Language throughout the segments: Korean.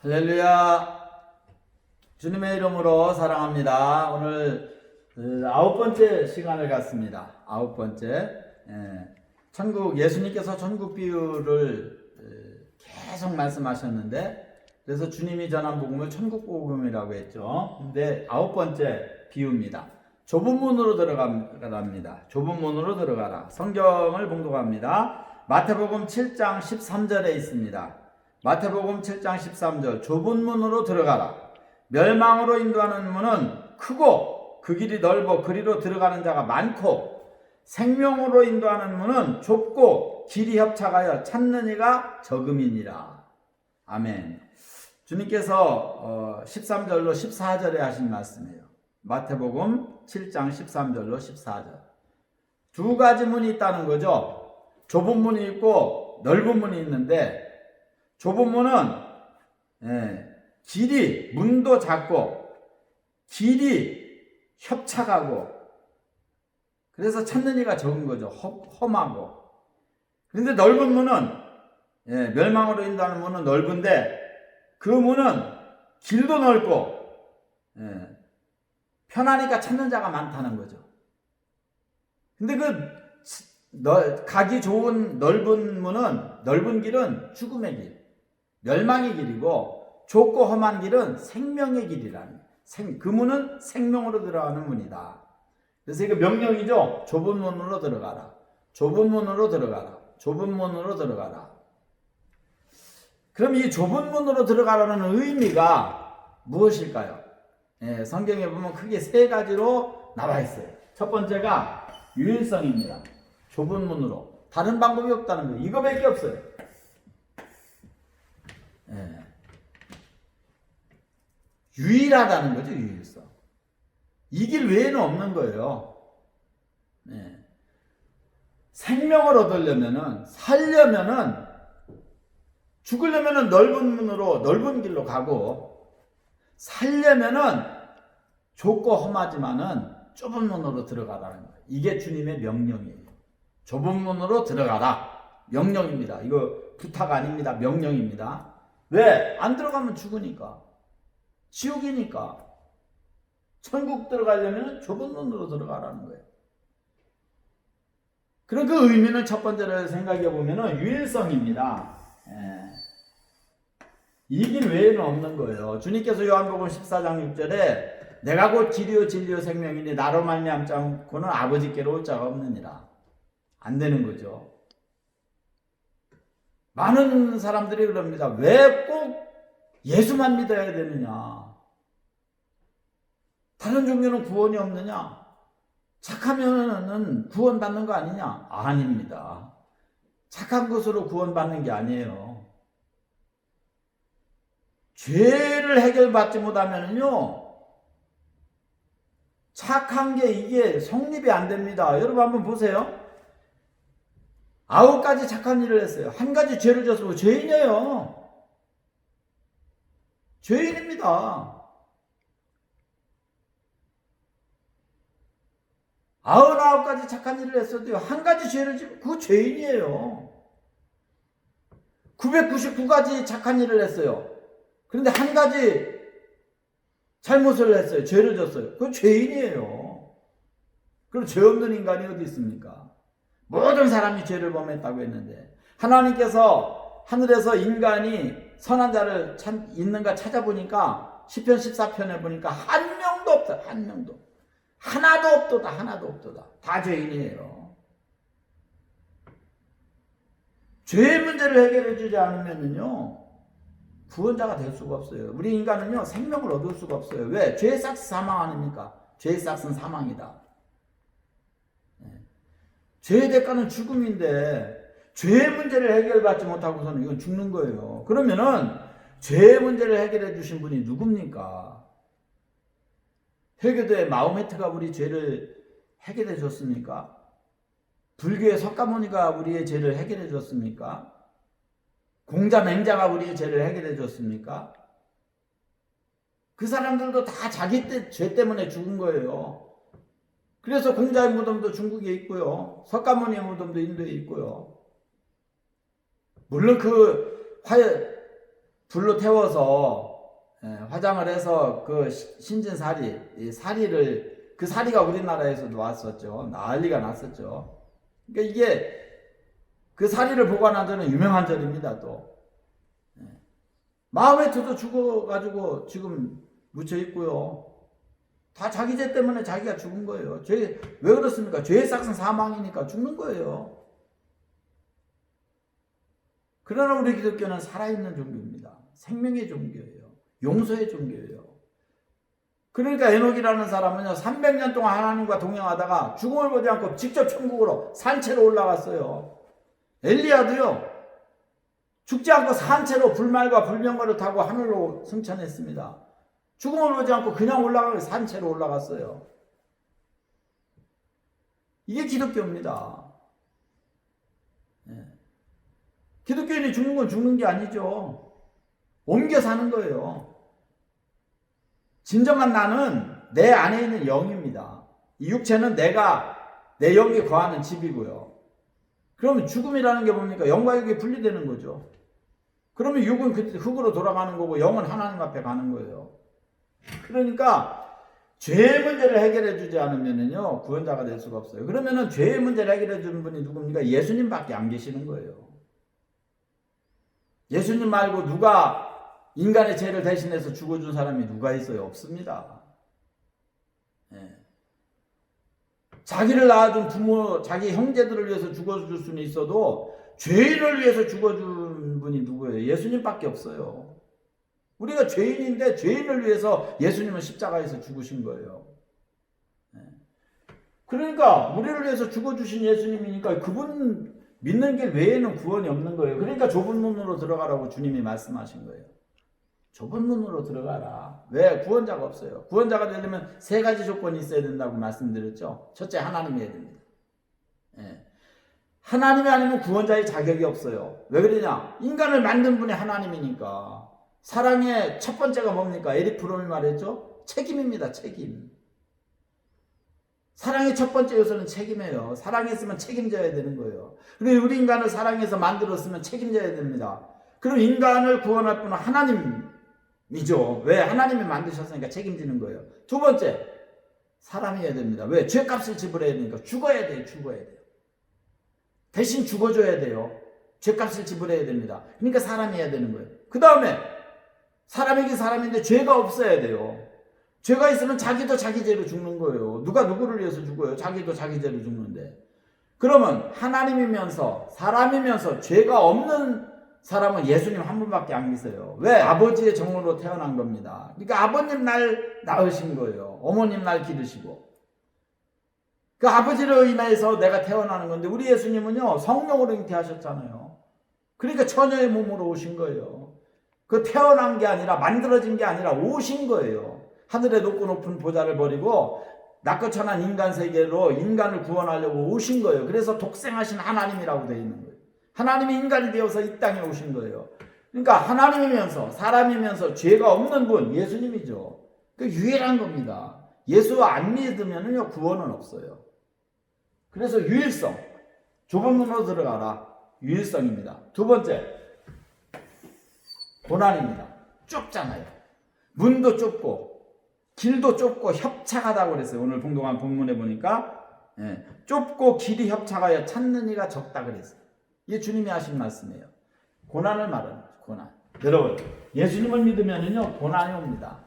할렐루야. 주님의 이름으로 사랑합니다. 오늘 9번째 시간을 갖습니다. 9번째. 천국, 예수님께서 천국 비유를 계속 말씀하셨는데, 그래서 주님이 전한 복음을 천국 복음이라고 했죠. 근데 9번째 비유입니다. 좁은 문으로 들어갑니다. 좁은 문으로 들어가라. 성경을 봉독합니다. 마태복음 7장 13절에 있습니다. 마태복음 7장 13절, 좁은 문으로 들어가라. 멸망으로 인도하는 문은 크고 그 길이 넓어 그리로 들어가는 자가 많고, 생명으로 인도하는 문은 좁고 길이 협착하여 찾는 이가 적음이니라. 아멘. 주님께서 13절로 14절에 하신 말씀이에요. 마태복음 7장 13절로 14절. 두 가지 문이 있다는 거죠. 좁은 문이 있고 넓은 문이 있는데, 좁은 문은 길이, 문도 작고 길이 협착하고, 그래서 찾는 이가 적은 거죠. 험하고. 그런데 넓은 문은, 멸망으로 인도하는 문은 넓은데, 그 문은 길도 넓고 편하니까 찾는 자가 많다는 거죠. 근데 가기 좋은 넓은 문은, 넓은 길은 죽음의 길, 멸망의 길이고, 좁고 험한 길은 생명의 길이라는 거예요. 그 문은 생명으로 들어가는 문이다. 그래서 이거 명령이죠. 좁은 문으로 들어가라. 좁은 문으로 들어가라. 좁은 문으로 들어가라. 그럼 이 좁은 문으로 들어가라는 의미가 무엇일까요? 성경에 보면 크게 세 가지로 나와 있어요. 첫 번째가 유일성입니다. 좁은 문으로. 다른 방법이 없다는 거예요. 이거밖에 없어요. 유일하다는 거죠. 유일성. 이 길 외에는 없는 거예요. 생명을 얻으려면은, 살려면은, 죽으려면은 넓은 문으로, 넓은 길로 가고, 살려면은 좁고 험하지만은 좁은 문으로 들어가라는 거예요. 이게 주님의 명령이에요. 좁은 문으로 들어가라. 명령입니다. 이거 부탁 아닙니다. 명령입니다. 왜? 안 들어가면 죽으니까. 지옥이니까. 천국 들어가려면 좁은 문으로 들어가라는 거예요. 그럼 그 의미는 첫 번째로 생각해 보면 유일성입니다. 이 길 외에는 없는 거예요. 주님께서 요한복음 14장 6절에 내가 곧 길이요 진리요 생명이니 나로 말미암지 않고는 아버지께로 올 자가 없느니라. 안 되는 거죠. 많은 사람들이 그럽니다. 왜 꼭 예수만 믿어야 되느냐? 다른 종교는 구원이 없느냐? 착하면은 구원받는 거 아니냐? 아닙니다. 착한 것으로 구원받는 게 아니에요. 죄를 해결받지 못하면요, 착한 게 이게 성립이 안 됩니다. 여러분 한번 보세요. 9가지 착한 일을 했어요. 한 가지 죄를 졌으면 죄인이에요. 죄인입니다. 99가지 착한 일을 했어도요, 한 가지 죄를 지면 그거 죄인이에요. 999가지 착한 일을 했어요. 그런데 한 가지 잘못을 했어요. 죄를 졌어요. 그건 죄인이에요. 그럼 죄 없는 인간이 어디 있습니까? 모든 사람이 죄를 범했다고 했는데, 하나님께서 하늘에서 인간이 선한 자를 있는가 찾아보니까 시편 14편에 보니까 한 명도 없다. 한 명도. 하나도 없도다. 하나도 없도다. 다 죄인이에요. 죄의 문제를 해결해 주지 않으면요, 구원자가 될 수가 없어요. 우리 인간은요, 생명을 얻을 수가 없어요. 왜? 죄의 싹스 사망 아닙니까? 죄의 싹스는 사망이다. 죄의 대가는 죽음인데, 죄의 문제를 해결받지 못하고서는 이건 죽는 거예요. 그러면은 죄의 문제를 해결해 주신 분이 누굽니까? 회교도의 마호메트가 우리 죄를 해결해 줬습니까? 불교의 석가모니가 우리의 죄를 해결해 줬습니까? 공자 맹자가 우리의 죄를 해결해 줬습니까? 그 사람들도 다 자기 죄 때문에 죽은 거예요. 그래서 공자의 무덤도 중국에 있고요, 석가모니의 무덤도 인도에 있고요. 물론 그 불로 태워서 화장을 해서 그 신진 사리, 사리를, 그 사리가 우리나라에서도 왔었죠. 난리가 났었죠. 그러니까 이게 그 사리를 보관한 절은 유명한 절입니다. 또 마호메트도 죽어가지고 지금 묻혀 있고요. 다 자기 죄 때문에 자기가 죽은 거예요. 왜 그렇습니까? 죄의 삭은 사망이니까 죽는 거예요. 그러나 우리 기독교는 살아있는 종교입니다. 생명의 종교예요. 용서의 종교예요. 그러니까 에녹이라는 사람은요, 300년 동안 하나님과 동행하다가 죽음을 보지 않고 직접 천국으로 산채로 올라갔어요. 엘리야도요, 죽지 않고 산채로 불말과 불병거를 타고 하늘로 승천했습니다. 죽음을 보지 않고 그냥 올라가고 산채로 올라갔어요. 이게 기독교입니다. 기독교인이 죽는 건 죽는 게 아니죠. 옮겨 사는 거예요. 진정한 나는 내 안에 있는 영입니다. 이 육체는 내 영이 거하는 집이고요. 그러면 죽음이라는 게 뭡니까? 영과 육이 분리되는 거죠. 그러면 육은 흙으로 돌아가는 거고 영은 하나님 앞에 가는 거예요. 그러니까 죄의 문제를 해결해 주지 않으면요 구원자가 될 수가 없어요. 그러면은 죄의 문제를 해결해 주는 분이 누굽니까? 예수님밖에 안 계시는 거예요. 예수님 말고 누가 인간의 죄를 대신해서 죽어준 사람이 누가 있어요? 없습니다. 자기를 낳아준 부모, 자기 형제들을 위해서 죽어줄 수는 있어도 죄인을 위해서 죽어준 분이 누구예요? 예수님밖에 없어요. 우리가 죄인인데 죄인을 위해서 예수님은 십자가에서 죽으신 거예요. 그러니까 우리를 위해서 죽어주신 예수님이니까 그분 믿는 길 외에는 구원이 없는 거예요. 그러니까 좁은 문으로 들어가라고 주님이 말씀하신 거예요. 좁은 문으로 들어가라. 왜? 구원자가 없어요. 구원자가 되려면 세 가지 조건이 있어야 된다고 말씀드렸죠. 첫째, 하나님이어야 됩니다. 하나님이 아니면 구원자의 자격이 없어요. 왜 그러냐? 인간을 만든 분이 하나님이니까. 사랑의 첫 번째가 뭡니까? 에릭 프롬이 말했죠? 책임입니다. 책임. 사랑의 첫 번째 요소는 책임이에요. 사랑했으면 책임져야 되는 거예요. 그리고 우리 인간을 사랑해서 만들었으면 책임져야 됩니다. 그럼 인간을 구원할 분은 하나님이죠. 왜? 하나님이 만드셨으니까 책임지는 거예요. 두 번째, 사람이어야 됩니다. 왜? 죄값을 지불해야 되니까. 죽어야 돼요. 죽어야 돼요. 대신 죽어줘야 돼요. 죄값을 지불해야 됩니다. 그러니까 사람이어야 되는 거예요. 그 다음에 사람이긴 사람인데 죄가 없어야 돼요. 죄가 있으면 자기도 자기 죄로 죽는 거예요. 누가 누구를 위해서 죽어요? 자기도 자기 죄로 죽는데. 그러면 하나님이면서 사람이면서 죄가 없는 사람은 예수님 한 분밖에 안 계세요. 왜? 아버지의 정으로 태어난 겁니다. 그러니까 아버님 날 낳으신 거예요. 어머님 날 기르시고. 그 아버지로 인해서 내가 태어나는 건데 우리 예수님은요 성령으로 잉태하셨잖아요. 그러니까 처녀의 몸으로 오신 거예요. 그 태어난 게 아니라 만들어진 게 아니라 오신 거예요. 하늘에 높고 높은 보좌를 버리고 낮고 천한 인간 세계로 인간을 구원하려고 오신 거예요. 그래서 독생하신 하나님이라고 되어 있는 거예요. 하나님이 인간이 되어서 이 땅에 오신 거예요. 그러니까 하나님이면서 사람이면서 죄가 없는 분 예수님이죠. 그 유일한 겁니다. 예수 안 믿으면요 구원은 없어요. 그래서 유일성, 좁은 문으로 들어가라. 유일성입니다. 두 번째, 고난입니다. 좁잖아요. 문도 좁고 길도 좁고 협착하다고 그랬어요. 오늘 봉독한 본문에 보니까 좁고 길이 협착하여 찾는 이가 적다 그랬어요. 이게 주님이 하신 말씀이에요. 고난을 말하는 거죠. 고난. 여러분, 예수님을 믿으면요 고난이 옵니다.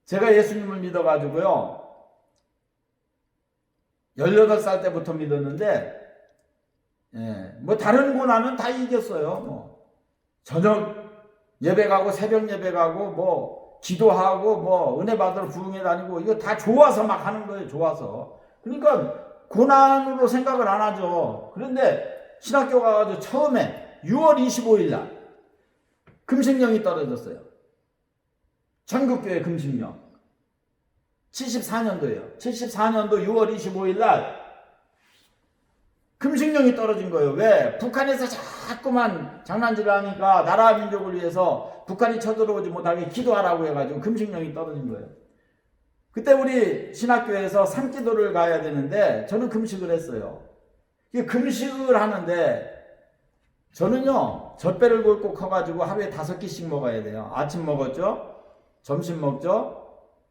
제가 예수님을 믿어가지고요 18살 때부터 믿었는데 뭐 다른 고난은 다 이겼어요. 뭐 저녁 예배 가고 새벽 예배 가고 뭐 기도하고 뭐 은혜 받으러 부흥회 다니고 이거 다 좋아서 막 하는 거예요. 좋아서. 그러니까 고난으로 생각을 안 하죠. 그런데 신학교 가가지고 처음에 6월 25일 날 금식령이 떨어졌어요. 전국교회 금식령. 74년도예요. 74년도 6월 25일 날 금식령이 떨어진 거예요. 왜? 북한에서 자꾸만 장난질을 하니까 나라 민족을 위해서 북한이 쳐들어오지 못하게 기도하라고 해가지고 금식령이 떨어진 거예요. 그때 우리 신학교에서 산기도를 가야 되는데 저는 금식을 했어요. 금식을 하는데 저는요, 젖배를 굵고 커가지고 하루에 5끼씩 먹어야 돼요. 아침 먹었죠? 점심 먹죠?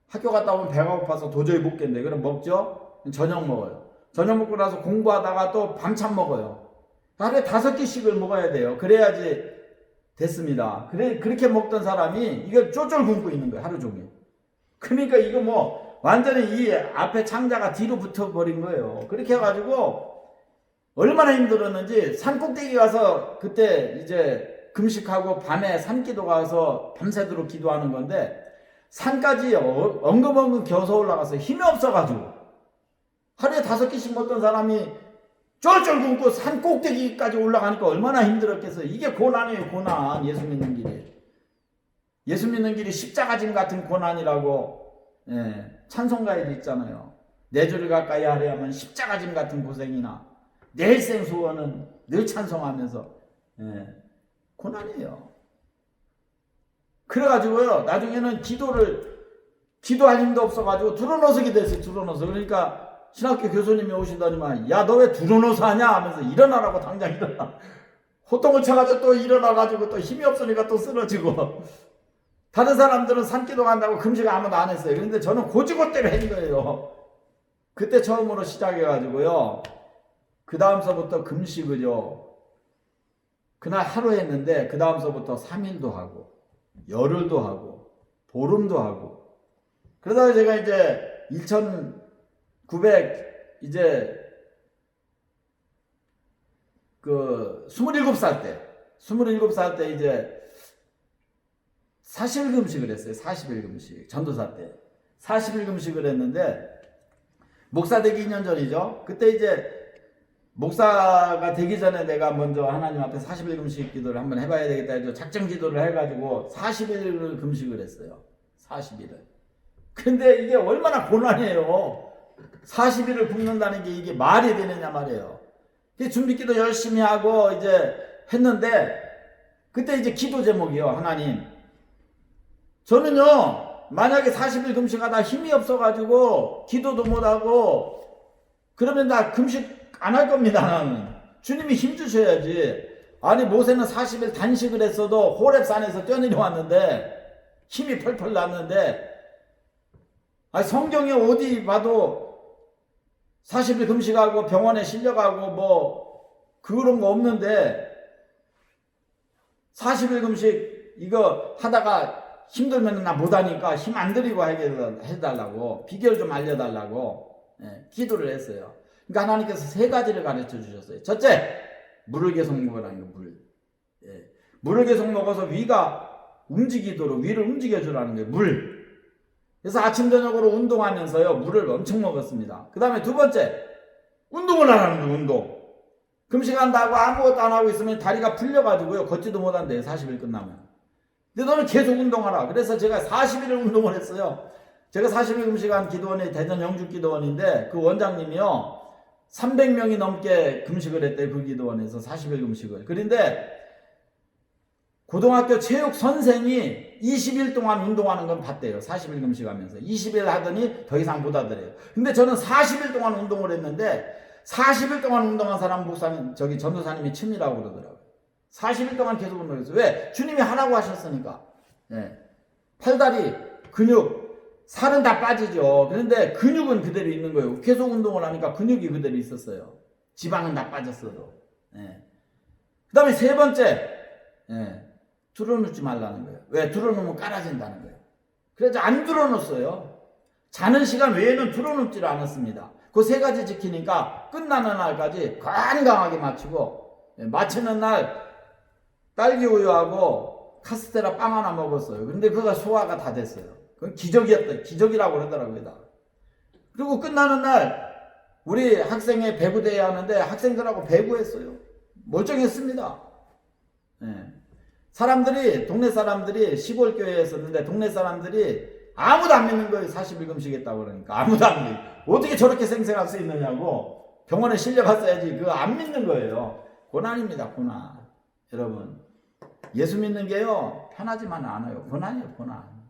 학교 갔다 오면 배가 고파서 도저히 못 견뎌요. 그럼 먹죠? 저녁 먹어요. 저녁 먹고 나서 공부하다가 또 밤참 먹어요. 하루에 5끼씩을 먹어야 돼요. 그래야지 됐습니다. 그렇게 먹던 사람이 이걸 쫄쫄 굶고 있는 거예요. 하루 종일. 그러니까 이거 뭐 완전히 이 앞에 창자가 뒤로 붙어버린 거예요. 그렇게 해가지고 얼마나 힘들었는지 산꼭대기 가서 그때 이제 금식하고 밤에 산기도 가서 밤새도록 기도하는 건데 산까지 엉금엉금 겨서 올라가서 힘이 없어가지고 하루에 5끼씩 먹던 사람이 쫄쫄 굶고 산꼭대기까지 올라가니까 얼마나 힘들었겠어요. 이게 고난이에요. 고난. 예수 믿는 길이. 예수 믿는 길이 십자가짐 같은 고난이라고 찬송가에도 있잖아요. 내 주를 가까이 하려면 십자가짐 같은 고생이나 내 일생 소원은 늘 찬송하면서 고난이에요. 그래가지고요 나중에는 기도할 힘도 없어가지고 두루노석이 됐어요. 두루노석. 그러니까 신학교 교수님이 오시더니만 야 너 왜 두루노서 하냐 하면서 일어나라고 당장 일어나. 호통을 쳐가지고 또 일어나가지고 또 힘이 없으니까 또 쓰러지고. 다른 사람들은 산기도 간다고 금식 아무도 안 했어요. 그런데 저는 고지고대로 한 거예요. 그때 처음으로 시작해가지고요. 그 다음서부터 금식을요. 그날 하루 했는데 그 다음서부터 3일도 하고 열흘도 하고 보름도 하고 그러다가 제가 이제 1900 이제 그 27살 때 이제 40일 금식을 했어요. 40일 금식. 전도사 때 40일 금식을 했는데 목사 되기 2년 전이죠. 그때 이제 목사가 되기 전에 내가 먼저 하나님 앞에 40일 금식 기도를 한번 해봐야 되겠다 해서 작정 기도를 해가지고 40일을 금식을 했어요. 40일을. 근데 이게 얼마나 고난이에요. 40일을 굶는다는 게 이게 말이 되느냐 말이에요. 준비 기도 열심히 하고 이제 했는데 그때 이제 기도 제목이요. 하나님. 저는요. 만약에 40일 금식하다 힘이 없어가지고 기도도 못하고 그러면 나 금식 안 할 겁니다. 나는. 주님이 힘 주셔야지. 아니 모세는 40일 단식을 했어도 호렙산에서 뛰어내려왔는데 힘이 펄펄 났는데 아니 성경에 어디 봐도 40일 금식하고 병원에 실려가고 뭐 그런 거 없는데 40일 금식 이거 하다가 힘들면 나 못하니까 힘 안 들이고 해달라고 비결 좀 알려달라고 기도를 했어요. 그러니까 하나님께서 3가지를 가르쳐 주셨어요. 첫째, 물을 계속 먹으라는 거, 물. 물을 계속 먹어서 위가 움직이도록 위를 움직여주라는 거예요. 물. 그래서 아침 저녁으로 운동하면서요 물을 엄청 먹었습니다. 그 다음에 2번째, 운동을 하라는 거예요. 운동. 금식한다고 아무것도 안 하고 있으면 다리가 풀려가지고요 걷지도 못한대요. 40일 끝나면. 근데 너는 계속 운동하라. 그래서 제가 40일을 운동을 했어요. 제가 40일 금식한 기도원이 대전 영주기도원인데 그 원장님이요 300명이 넘게 금식을 했대요. 그 기도원에서 40일 금식을. 그런데 고등학교 체육 선생이 20일 동안 운동하는 건 봤대요. 40일 금식하면서. 20일 하더니 더 이상 못 하더래요. 근데 저는 40일 동안 운동을 했는데 40일 동안 운동한 사람 목사님, 전도사님이 춤이라고 그러더라고요. 40일 동안 계속 운동했어요. 왜? 주님이 하라고 하셨으니까. 팔다리, 근육, 살은 다 빠지죠. 그런데 근육은 그대로 있는 거예요. 계속 운동을 하니까 근육이 그대로 있었어요. 지방은 다 빠졌어도. 그 다음에 3번째, 들어놓지 말라는 거예요. 왜? 들어놓으면 깔아진다는 거예요. 그래서 안 들어놓았어요. 자는 시간 외에는 들어놓지를 않았습니다. 그 3가지 지키니까 끝나는 날까지 건강하게 마치고 마치는 날 딸기 우유하고 카스테라 빵 하나 먹었어요. 근데 그거 소화가 다 됐어요. 그건 기적이었다. 기적이라고 그러더라고요. 그리고 끝나는 날 우리 학생회 배구대회 하는데 학생들하고 배구했어요. 멀쩡했습니다. 사람들이 동네 사람들이 시골 교회였었는데 동네 사람들이 아무도 안 믿는 거예요. 40일 금식했다고 그러니까 아무도 안 믿는 거예요. 어떻게 저렇게 생생할 수 있느냐고 병원에 실려갔어야지 그거 안 믿는 거예요. 고난입니다. 고난. 여러분 예수 믿는 게요 편하지만 않아요. 고난이에요. 고난.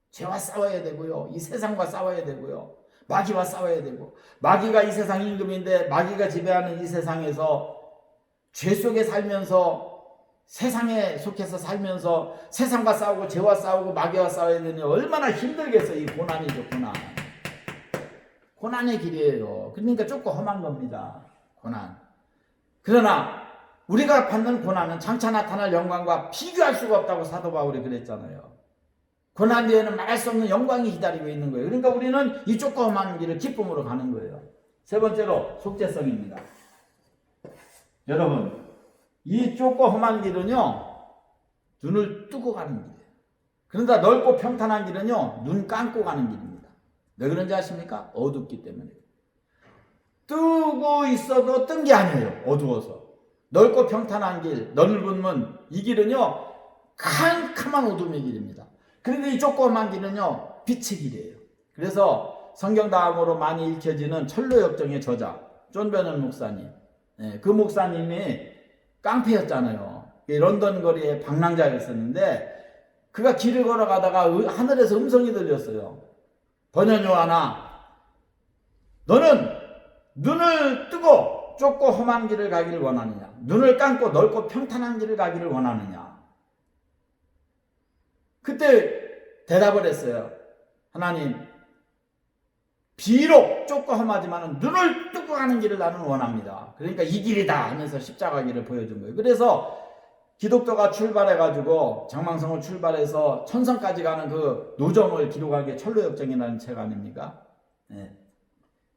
죄와 싸워야 되고요. 이 세상과 싸워야 되고요. 마귀와 싸워야 되고 마귀가 이 세상 임금인데 마귀가 지배하는 이 세상에서 죄 속에 살면서 세상에 속해서 살면서 세상과 싸우고 죄와 싸우고 마귀와 싸워야 되니 얼마나 힘들겠어. 이 고난이죠, 고난. 고난의 길이에요. 그러니까 좁고 험한 겁니다. 고난. 그러나 우리가 받는 고난은 장차 나타날 영광과 비교할 수가 없다고 사도 바울이 그랬잖아요. 고난 뒤에는 말할 수 없는 영광이 기다리고 있는 거예요. 그러니까 우리는 이 좁고 험한 길을 기쁨으로 가는 거예요. 세 번째로 속죄성입니다. 여러분, 이 좁고 험한 길은요, 눈을 뜨고 가는 길이에요. 그런데 넓고 평탄한 길은요, 눈 감고 가는 길입니다. 왜 그런지 아십니까? 어둡기 때문에. 뜨고 있어도 뜬 게 아니에요. 어두워서. 넓고 평탄한 길, 넓은 문, 이 길은요, 캄캄한 어둠의 길입니다. 그런데 이 좁고 험한 길은요, 빛의 길이에요. 그래서 성경 다음으로 많이 읽혀지는 철로역정의 저자, 존 베넌 목사님. 그 목사님이 깡패였잖아요. 런던 거리에 방랑자였었는데 그가 길을 걸어가다가 하늘에서 음성이 들렸어요. 번연요하나, 너는 눈을 뜨고 좁고 험한 길을 가기를 원하느냐? 눈을 감고 넓고 평탄한 길을 가기를 원하느냐? 그때 대답을 했어요. 하나님, 비록 좁고 험하지만 눈을 뜨고 가는 길을 나는 원합니다. 그러니까 이 길이다 하면서 십자가 길을 보여준 거예요. 그래서 기독교가 출발해가지고 장망성을 출발해서 천성까지 가는 그 노정을 기록한 게 철로역정이라는 책 아닙니까? 네.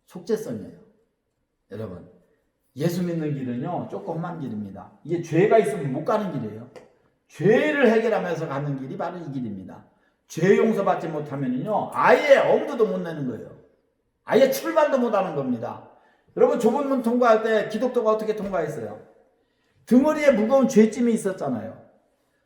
속죄성이에요. 여러분, 예수 믿는 길은요, 좁고 험한 길입니다. 이게 죄가 있으면 못 가는 길이에요. 죄를 해결하면서 가는 길이 바로 이 길입니다. 죄 용서받지 못하면요, 아예 엄두도 못 내는 거예요. 아예 출발도 못 하는 겁니다. 여러분, 좁은 문 통과할 때 기독교가 어떻게 통과했어요? 등허리에 무거운 죄짐이 있었잖아요.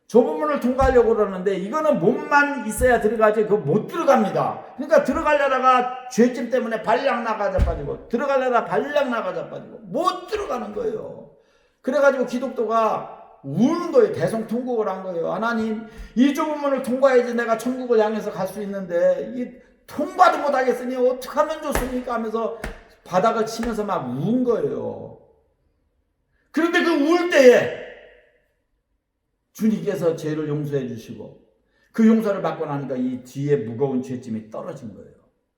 좁은 문을 통과하려고 그러는데 이거는 몸만 있어야 들어가지 그거 못 들어갑니다. 그러니까 들어가려다가 죄짐 때문에 발락 나가 자빠지고 들어가려다가 발락 나가 자빠지고 못 들어가는 거예요. 그래가지고 기독교가 우는 거예요. 대성통곡을 한 거예요. 하나님, 이 좁은 문을 통과해야지 내가 천국을 향해서 갈 수 있는데 이 통과도 못하겠으니 어떻게 하면 좋습니까? 하면서 바닥을 치면서 막 운 거예요. 그런데 그 울 때에 주님께서 죄를 용서해 주시고 그 용서를 받고 나니까 이 뒤에 무거운 죄짐이 떨어진 거예요.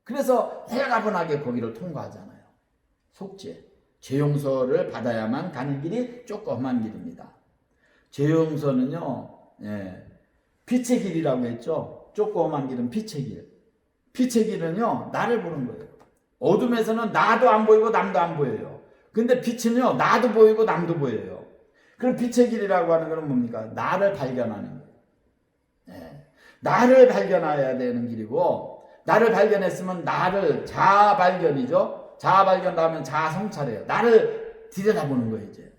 그래서 홀가분하게 거기를 통과하잖아요. 속죄, 죄 용서를 받아야만 가는 길이 좁고 험한 길입니다. 죄 용서는요, 빛의 길이라고 했죠. 좁고 험한 길은 빛의 길. 빛의 길은요, 나를 보는 거예요. 어둠에서는 나도 안 보이고 남도 안 보여요. 근데 빛은요, 나도 보이고 남도 보여요. 그럼 빛의 길이라고 하는 것은 뭡니까? 나를 발견하는 거예요. 나를 발견해야 되는 길이고, 나를 발견했으면 나를 자아 발견이죠. 자아 발견 다음에 자아 성찰이에요. 나를 들여다보는 거예요, 이제.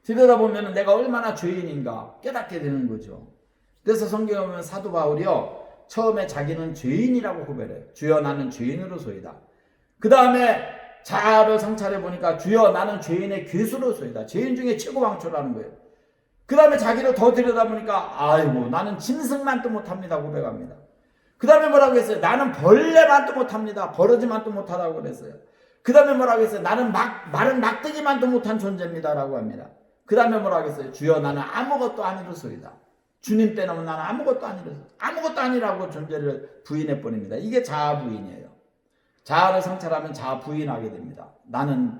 들여다보면 내가 얼마나 죄인인가 깨닫게 되는 거죠. 그래서 성경에 보면 사도 바울이요, 처음에 자기는 죄인이라고 고백해요. 주여 나는 죄인으로소이다. 그 다음에 자아를 성찰해 보니까 주여 나는 죄인의 괴수로소이다. 죄인 중에 최고 왕초라는 거예요. 그 다음에 자기를 더 들여다보니까 아이고 나는 짐승만도 못합니다 고백합니다. 그 다음에 뭐라고 했어요? 나는 벌레만도 못합니다. 버러지만도 못하다고 그랬어요. 그 다음에 뭐라고 했어요? 나는 마른 막대기만도 못한 존재입니다 라고 합니다. 그 다음에 뭐라고 했어요? 주여 나는 아무것도 아니로소이다. 주님 빼놓으면 나는 아무것도 아니라서 아무것도 아니라고 존재를 부인해 버립니다. 이게 자아 부인이에요. 자아를 성찰하면 자아 부인하게 됩니다. 나는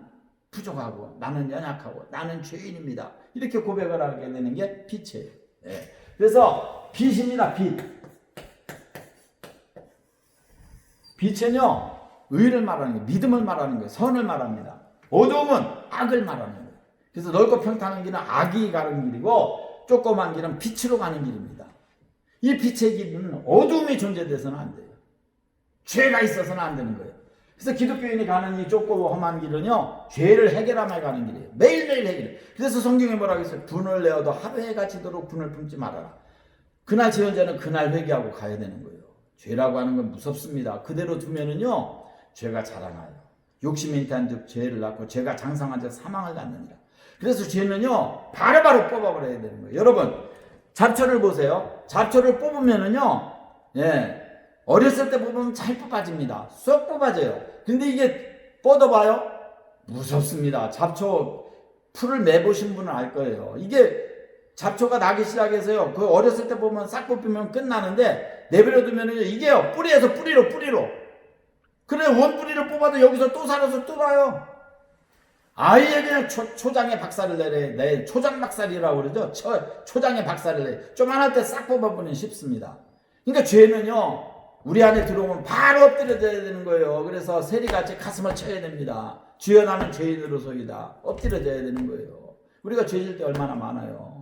부족하고 나는 연약하고 나는 죄인입니다. 이렇게 고백을 하게 되는 게 빛이에요. 그래서 빛입니다. 빛은요, 의를 말하는 거예요. 믿음을 말하는 거예요. 선을 말합니다. 어두움은 악을 말하는 거예요. 그래서 넓고 평탄한 길은 악이 가는 길이고 조그만 길은 빛으로 가는 길입니다. 이 빛의 길은 어두움이 존재돼서는 안 돼요. 죄가 있어서는 안 되는 거예요. 그래서 기독교인이 가는 이 좁고 험한 길은요, 죄를 해결하며 가는 길이에요. 매일매일 해결해. 그래서 성경에 뭐라고 했어요? 분을 내어도 하루 해가 지도록 분을 품지 말아라. 그날 지은 죄는 그날 회개하고 가야 되는 거예요. 죄라고 하는 건 무섭습니다. 그대로 두면은요, 죄가 자라나요. 욕심이 인태한 즉 죄를 낳고 죄가 장성한 즉 사망을 낳느니라. 그래서 죄는요, 바로바로 뽑아버려야 되는 거예요. 여러분, 잡초를 보세요. 잡초를 뽑으면은요, 어렸을 때 뽑으면 잘 뽑아집니다. 쏙 뽑아져요. 근데 이게 뻗어봐요? 무섭습니다. 잡초 풀을 매보신 분은 알 거예요. 이게 잡초가 나기 시작해서요. 그 어렸을 때 보면 싹 뽑히면 끝나는데 내버려 두면은요, 이게요, 뿌리에서 뿌리로. 그래, 원뿌리를 뽑아도 여기서 또 살아서 또 나요. 아예 그냥 초장에 박살을 내래. 초장 박살이라고 그러죠. 초장에 박살을 내. 조만할 때 싹 뽑아보면 쉽습니다. 그러니까 죄는요, 우리 안에 들어오면 바로 엎드려져야 되는 거예요. 그래서 세리같이 가슴을 쳐야 됩니다. 주여 나는 죄인으로서이다. 엎드려져야 되는 거예요. 우리가 죄질 때 얼마나 많아요.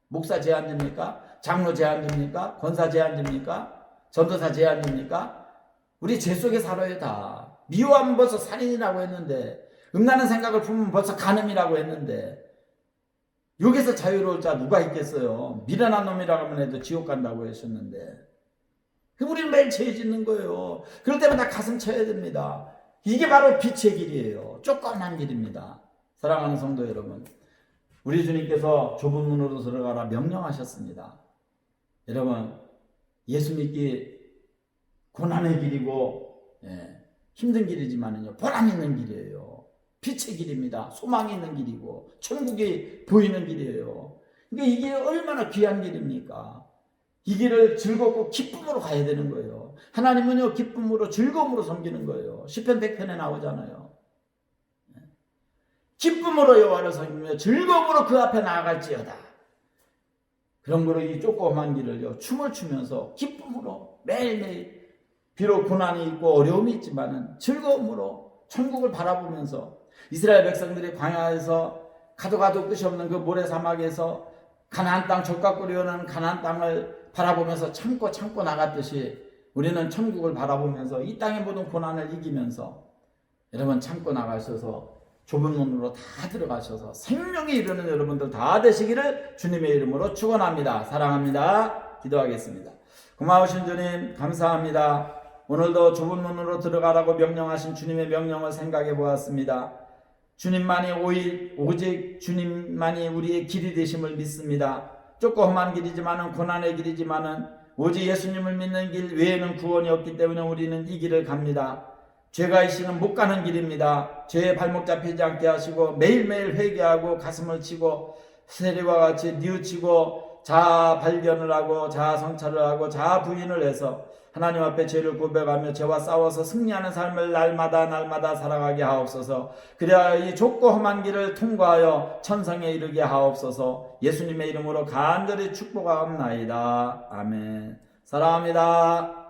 목사 제한집니까? 장로 제한집니까? 권사 제한집니까? 전도사 제한집니까? 우리 죄 속에 살아요. 다 미워하면 벌써 살인이라고 했는데, 음란한 생각을 품으면 벌써 간음이라고 했는데, 여기서 자유로울 자 누가 있겠어요. 미련한 놈이라고 하면 해도 지옥 간다고 하셨는데, 우리는 매일 죄 짓는 거예요. 그럴 때마다 가슴 쳐야 됩니다. 이게 바로 빛의 길이에요. 조그만 길입니다. 사랑하는 성도 여러분, 우리 주님께서 좁은 문으로 들어가라 명령하셨습니다. 여러분, 예수 믿기 고난의 길이고, 힘든 길이지만은요, 보람 있는 길이에요. 빛의 길입니다. 소망이 있는 길이고 천국이 보이는 길이에요. 그러니까 이게 얼마나 귀한 길입니까? 이 길을 즐겁고 기쁨으로 가야 되는 거예요. 하나님은요, 기쁨으로 즐거움으로 섬기는 거예요. 시편 100편에 나오잖아요. 기쁨으로 여호와를 섬기며 즐거움으로 그 앞에 나아갈지어다. 그런 거로 이 조그만 길을요, 춤을 추면서 기쁨으로 매일매일, 비록 고난이 있고 어려움이 있지만은 즐거움으로 천국을 바라보면서, 이스라엘 백성들이 광야에서 가도 끝이 없는 그 모래 사막에서 가나안 땅, 젖과 꿀이 흐르는 가나안 땅을 바라보면서 참고 나갔듯이, 우리는 천국을 바라보면서 이 땅의 모든 고난을 이기면서 여러분 참고 나가셔서 좁은 문으로 다 들어가셔서 생명에 이르는 여러분들 다 되시기를 주님의 이름으로 축원합니다. 사랑합니다. 기도하겠습니다. 고마우신 주님 감사합니다. 오늘도 좁은 문으로 들어가라고 명령하신 주님의 명령을 생각해 보았습니다. 주님만이 오직 주님만이 우리의 길이 되심을 믿습니다. 좁고 험한 길이지만은, 고난의 길이지만은, 오직 예수님을 믿는 길 외에는 구원이 없기 때문에 우리는 이 길을 갑니다. 죄가 있이는 못 가는 길입니다. 죄에 발목 잡히지 않게 하시고 매일매일 회개하고 가슴을 치고 세리와 같이 뉘우치고 자아 발견을 하고 자아 성찰을 하고 자아 부인을 해서 하나님 앞에 죄를 고백하며 죄와 싸워서 승리하는 삶을 날마다 살아가게 하옵소서. 그래야 이 좁고 험한 길을 통과하여 천성에 이르게 하옵소서. 예수님의 이름으로 간절히 축복하옵나이다. 아멘. 사랑합니다.